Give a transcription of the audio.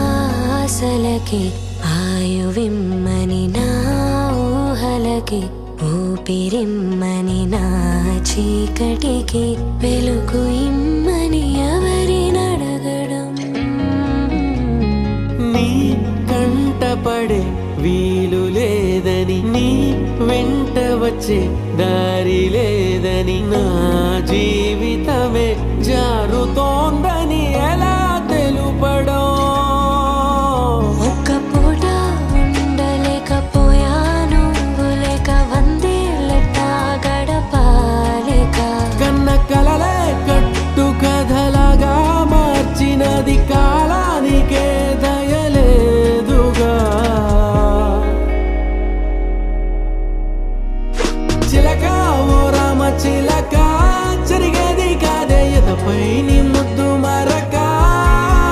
నాసలకి ఆయువిమ్మని నా ఊహలకి ఊపిరిమ్మని నా చీకటికి వెలుగు ఇమ్మని ఎవరినడగడం నీ కంటపడే వీలు లేదని నీ వెంట వచ్చే దారి లేదని నా